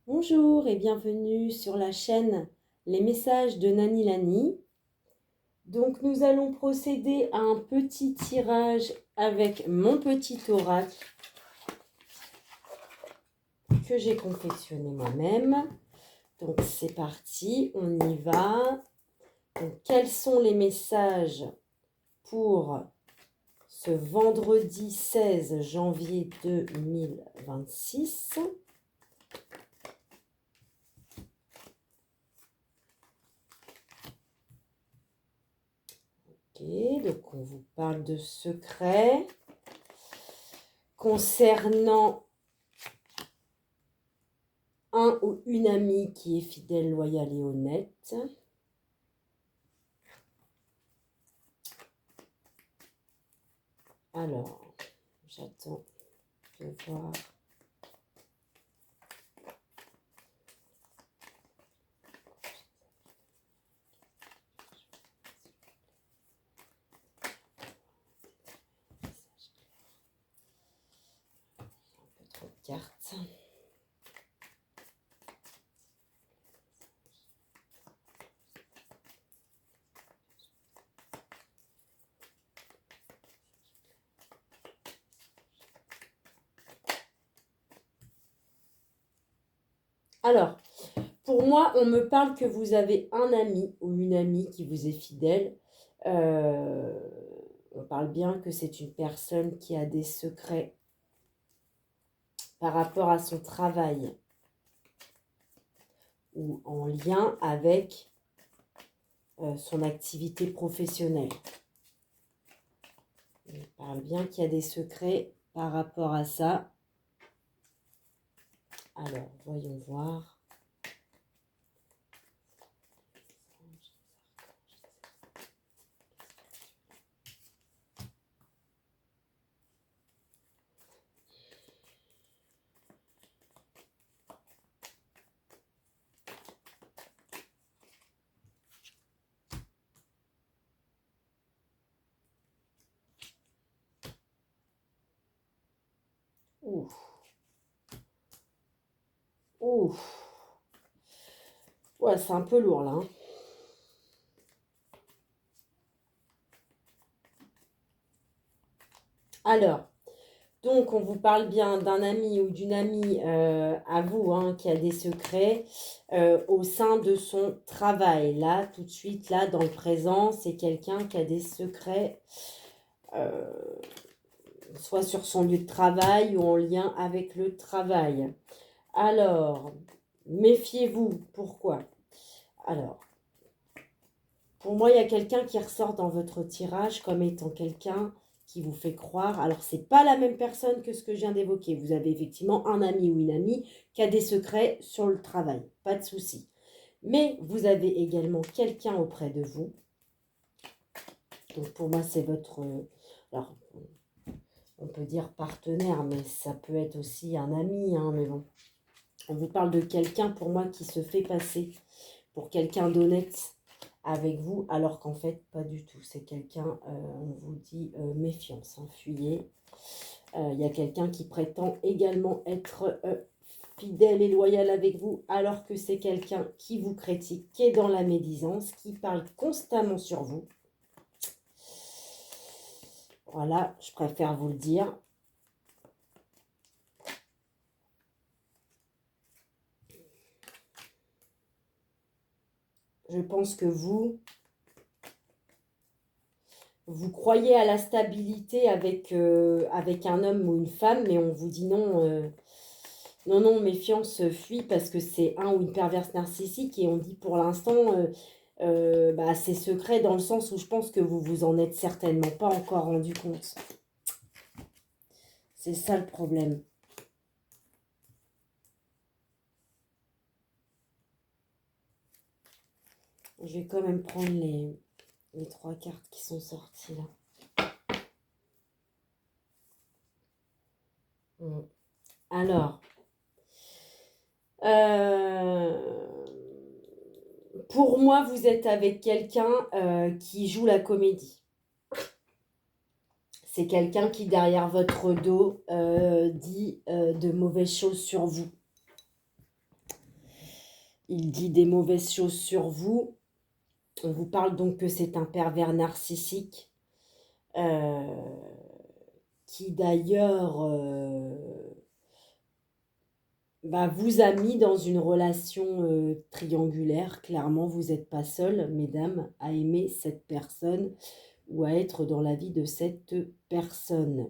Bonjour et bienvenue sur la chaîne Les messages de Nani Lani. Donc nous allons procéder à un petit tirage avec mon petit oracle que j'ai confectionné moi-même. Donc c'est parti, on y va. Donc, quels sont les messages pour ce vendredi 16 janvier 2026 ? Ok, donc on vous parle de secrets concernant un ou une amie qui est fidèle, loyale et honnête. Alors, j'attends de voir. Un peu trop de cartes. Alors, pour moi, on me parle que vous avez un ami ou une amie qui vous est fidèle. On parle bien que c'est une personne qui a des secrets par rapport à son travail ou en lien avec son activité professionnelle. On parle bien qu'il y a des secrets par rapport à ça. Alors, voyons voir. Ouf. Ouf. Ouais, c'est un peu lourd là. Alors, donc on vous parle bien d'un ami ou d'une amie à vous qui a des secrets au sein de son travail. Là, tout de suite, là, dans le présent, c'est quelqu'un qui a des secrets soit sur son lieu de travail ou en lien avec le travail. Alors, méfiez-vous. Pourquoi ? Alors, pour moi, il y a quelqu'un qui ressort dans votre tirage comme étant quelqu'un qui vous fait croire. Alors, ce n'est pas la même personne que ce que je viens d'évoquer. Vous avez effectivement un ami ou une amie qui a des secrets sur le travail. Pas de souci. Mais vous avez également quelqu'un auprès de vous. Donc, pour moi, c'est votre... alors, on peut dire partenaire, mais ça peut être aussi un ami. Mais bon, on vous parle de quelqu'un, pour moi, qui se fait passer pour quelqu'un d'honnête avec vous, alors qu'en fait, pas du tout. C'est quelqu'un, on vous dit méfiance, fuyez. Il y a quelqu'un qui prétend également être fidèle et loyal avec vous, alors que c'est quelqu'un qui vous critique, qui est dans la médisance, qui parle constamment sur vous. Voilà, je préfère vous le dire. Je pense que vous croyez à la stabilité avec un homme ou une femme, mais on vous dit non, non, méfiance, fuis, parce que c'est un ou une perverse narcissique, et on dit pour l'instant, c'est secret dans le sens où je pense que vous vous en êtes certainement pas encore rendu compte. C'est ça le problème. Je vais quand même prendre les 3 cartes qui sont sorties là. Alors, pour moi, vous êtes avec quelqu'un qui joue la comédie. C'est quelqu'un qui, derrière votre dos, dit de mauvaises choses sur vous. Il dit des mauvaises choses sur vous. On vous parle donc que c'est un pervers narcissique qui d'ailleurs vous a mis dans une relation triangulaire. Clairement, vous n'êtes pas seul, mesdames, à aimer cette personne ou à être dans la vie de cette personne.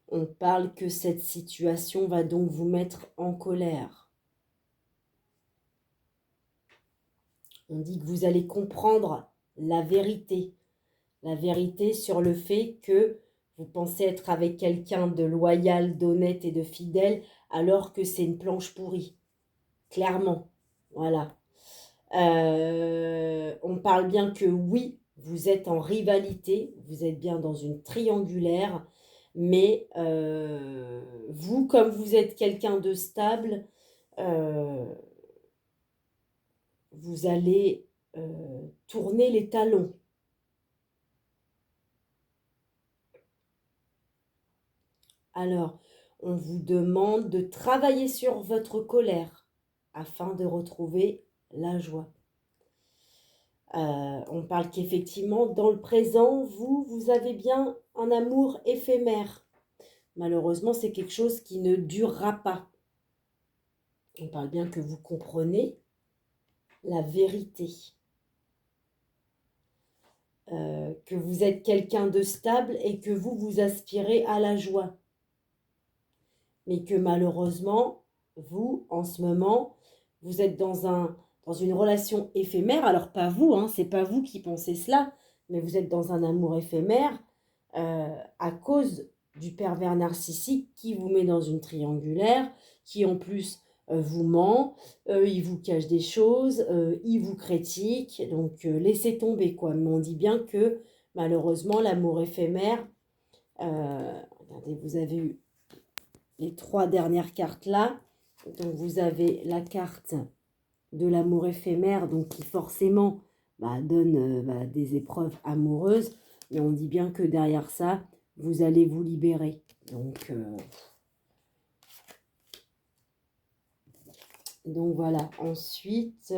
On parle que cette situation va donc vous mettre en colère. On dit que vous allez comprendre la vérité sur le fait que vous pensez être avec quelqu'un de loyal, d'honnête et de fidèle, alors que c'est une planche pourrie. Clairement, voilà. On parle bien que oui, vous êtes en rivalité, vous êtes bien dans une triangulaire, mais vous, comme vous êtes quelqu'un de stable, vous allez tourner les talons. Alors, on vous demande de travailler sur votre colère afin de retrouver la joie. On parle qu'effectivement, dans le présent, vous avez bien un amour éphémère. Malheureusement, c'est quelque chose qui ne durera pas. On parle bien que vous comprenez la vérité. Que vous êtes quelqu'un de stable et que vous aspirez à la joie. Mais que malheureusement, vous, en ce moment, vous êtes dans une relation éphémère. Alors, pas vous, hein, c'est pas vous qui pensez cela, mais vous êtes dans un amour éphémère à cause du pervers narcissique qui vous met dans une triangulaire, qui en plus vous ment, il vous cache des choses, il vous critique, donc laissez tomber quoi. Mais on dit bien que malheureusement l'amour éphémère, regardez, vous avez eu les 3 dernières cartes là, donc vous avez la carte de l'amour éphémère, donc qui forcément donne des épreuves amoureuses, mais on dit bien que derrière ça, vous allez vous libérer. Donc voilà, ensuite,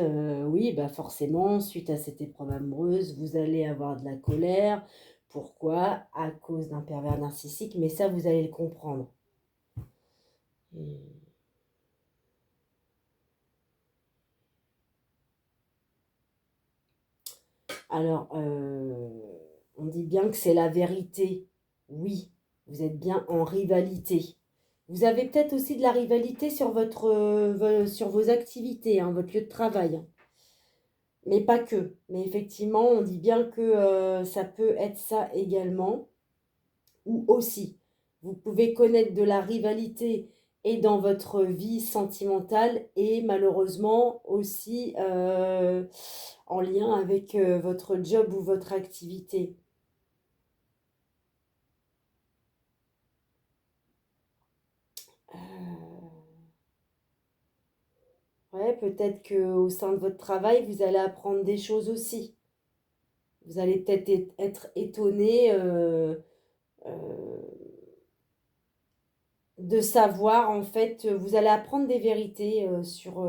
oui, forcément, suite à cette épreuve amoureuse, vous allez avoir de la colère. Pourquoi? À cause d'un pervers narcissique, mais ça, vous allez le comprendre. Alors, on dit bien que c'est la vérité. Oui, vous êtes bien en rivalité. Vous avez peut-être aussi de la rivalité sur sur vos activités, hein, votre lieu de travail. Mais pas que. Mais effectivement, on dit bien que ça peut être ça également. Ou aussi, vous pouvez connaître de la rivalité et dans votre vie sentimentale et malheureusement aussi en lien avec votre job ou votre activité. Ouais, peut-être qu'au sein de votre travail, vous allez apprendre des choses aussi. Vous allez peut-être être étonné de savoir, en fait, vous allez apprendre des vérités sur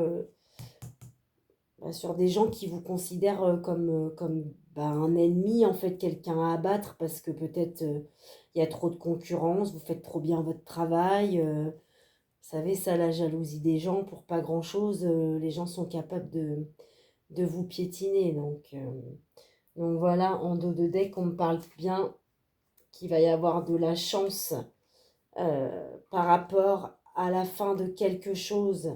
des gens qui vous considèrent comme un ennemi, en fait, quelqu'un à abattre parce que peut-être il y a trop de concurrence, vous faites trop bien votre travail. Vous savez, ça, la jalousie des gens, pour pas grand-chose, les gens sont capables de vous piétiner. Donc voilà, en dos de deck, on me parle bien qu'il va y avoir de la chance par rapport à la fin de quelque chose.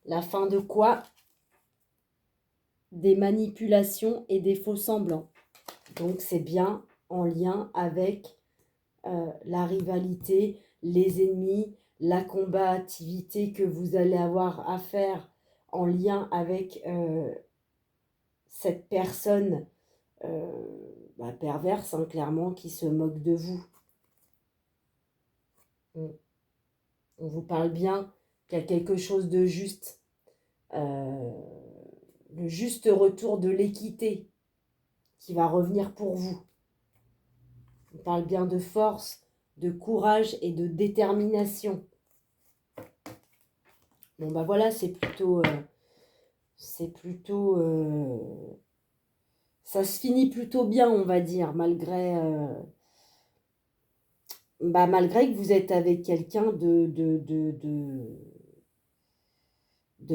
La fin de quoi? Des manipulations et des faux semblants. Donc c'est bien en lien avec la rivalité, les ennemis, la combativité que vous allez avoir à faire en lien avec cette personne perverse, hein, clairement, qui se moque de vous. On vous parle bien qu'il y a quelque chose de juste. Le juste retour de l'équité qui va revenir pour vous. On parle bien de force, de courage et de détermination. Bon, bah voilà, c'est plutôt... ça se finit plutôt bien, on va dire, malgré que vous êtes avec quelqu'un de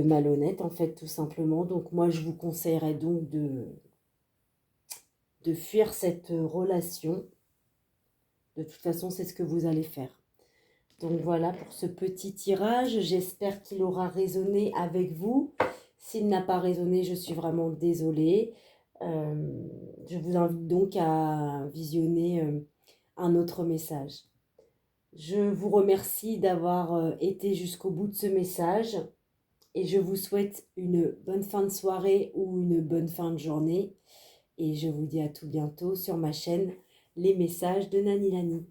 malhonnête, en fait, tout simplement. Donc, moi, je vous conseillerais donc de fuir cette relation. De toute façon, c'est ce que vous allez faire. Donc, voilà pour ce petit tirage. J'espère qu'il aura résonné avec vous. S'il n'a pas résonné, je suis vraiment désolée. Je vous invite donc à visionner un autre message. Je vous remercie d'avoir été jusqu'au bout de ce message et je vous souhaite une bonne fin de soirée ou une bonne fin de journée. Et je vous dis à tout bientôt sur ma chaîne Les Messages de Nani Lani.